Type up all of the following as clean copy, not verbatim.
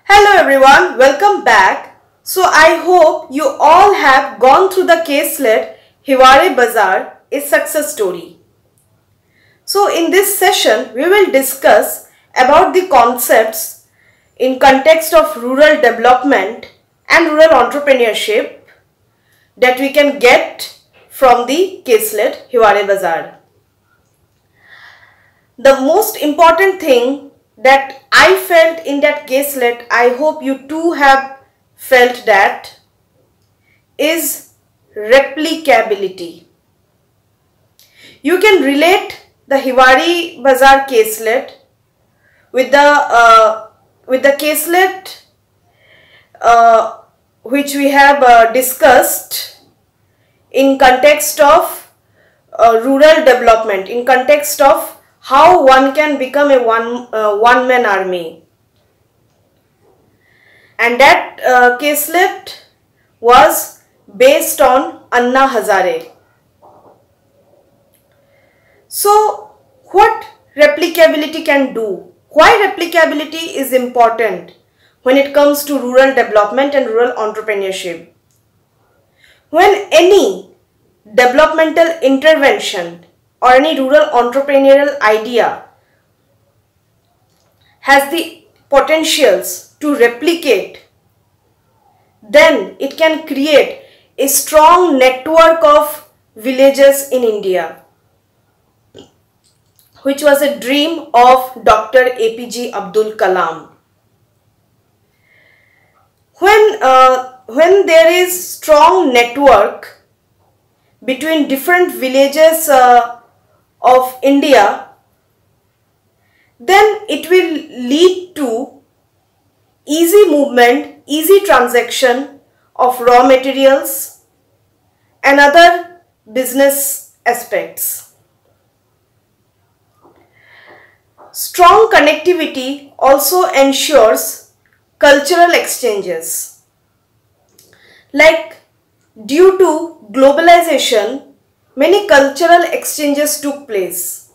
Hello everyone, welcome back. So I hope you all have gone through the case led Hiware Bazaar, a success story. So in this session, we will discuss about the concepts in context of rural development and rural entrepreneurship that we can get from the case led Hiware Bazaar. The most important thing that I felt in that caselet, I hope you too have felt that, is replicability. You can relate the Hiware Bazaar caselet with the caselet which we have discussed in context of rural development, in context of how one can become a one-man army. And that caselet was based on Anna Hazare. So what replicability can do? Why replicability is important when it comes to rural development and rural entrepreneurship? When any developmental intervention or any rural entrepreneurial idea has the potentials to replicate, then it can create a strong network of villages in India, which was a dream of Dr. APJ Abdul Kalam. When there is strong network between different villages of India, then it will lead to easy movement, easy transaction of raw materials and other business aspects. Strong connectivity also ensures cultural exchanges. Like, due to globalization, many cultural exchanges took place,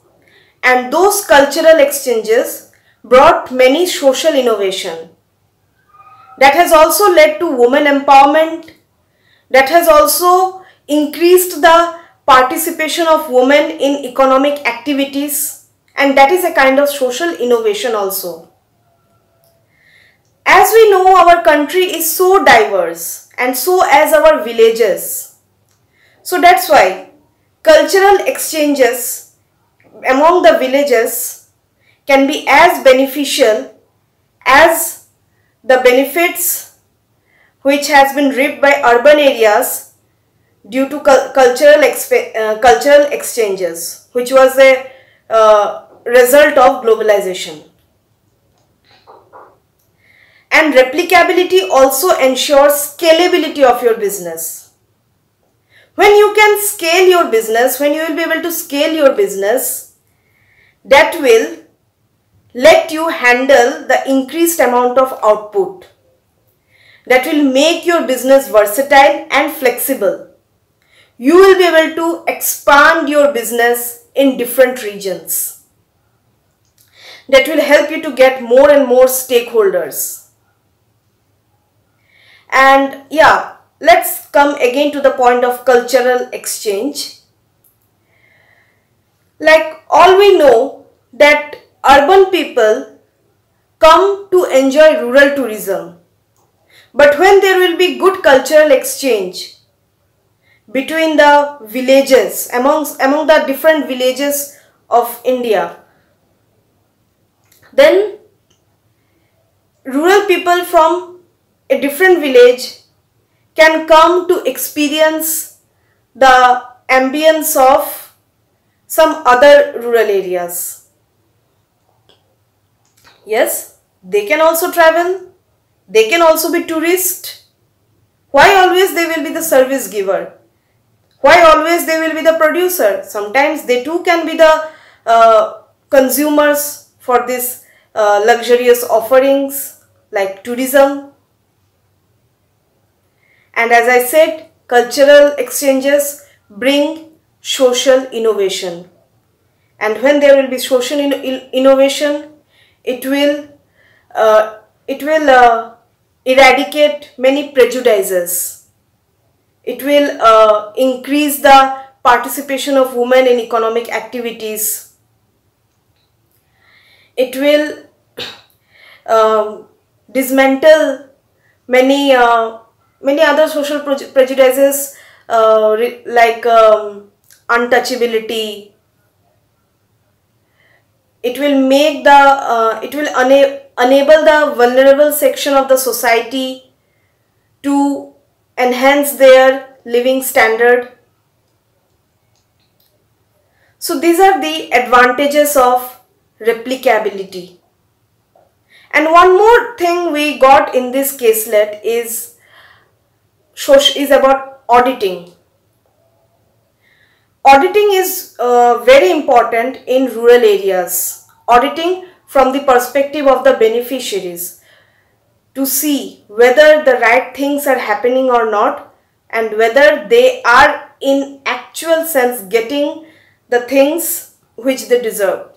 and those cultural exchanges brought many social innovation. That has also led to women empowerment, that has also increased the participation of women in economic activities, and that is a kind of social innovation also. As we know, our country is so diverse, and so as our villages. So that's why cultural exchanges among the villages can be as beneficial as the benefits which has been reaped by urban areas due to cultural exchanges, which was a result of globalization. And replicability also ensures scalability of your business. When you can scale your business, when you will be able to scale your business, that will let you handle the increased amount of output. That will make your business versatile and flexible. You will be able to expand your business in different regions. That will help you to get more and more stakeholders. And yeah, let's come again to the point of cultural exchange. Like, all we know that urban people come to enjoy rural tourism. But when there will be good cultural exchange between the villages, among the different villages of India, then rural people from a different village can come to experience the ambience of some other rural areas. Yes, they can also travel, they can also be tourists. Why always they will be the service giver? Why always they will be the producer? Sometimes they too can be the consumers for this luxurious offerings like tourism. And as I said, cultural exchanges bring social innovation. And when there will be social innovation, it will It will eradicate many prejudices. It will increase the participation of women in economic activities. It will dismantle many other social prejudices like untouchability. It will make enable the vulnerable section of the society to enhance their living standard. So these are the advantages of replicability. And one more thing we got in this caselet is about auditing. Auditing is very important in rural areas. Auditing from the perspective of the beneficiaries to see whether the right things are happening or not, and whether they are in actual sense getting the things which they deserve.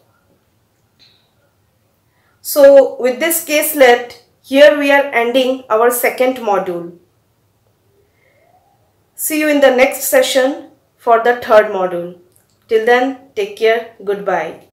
So with this caselet, here we are ending our second module. See you in the next session for the third module. Till then, take care. Goodbye.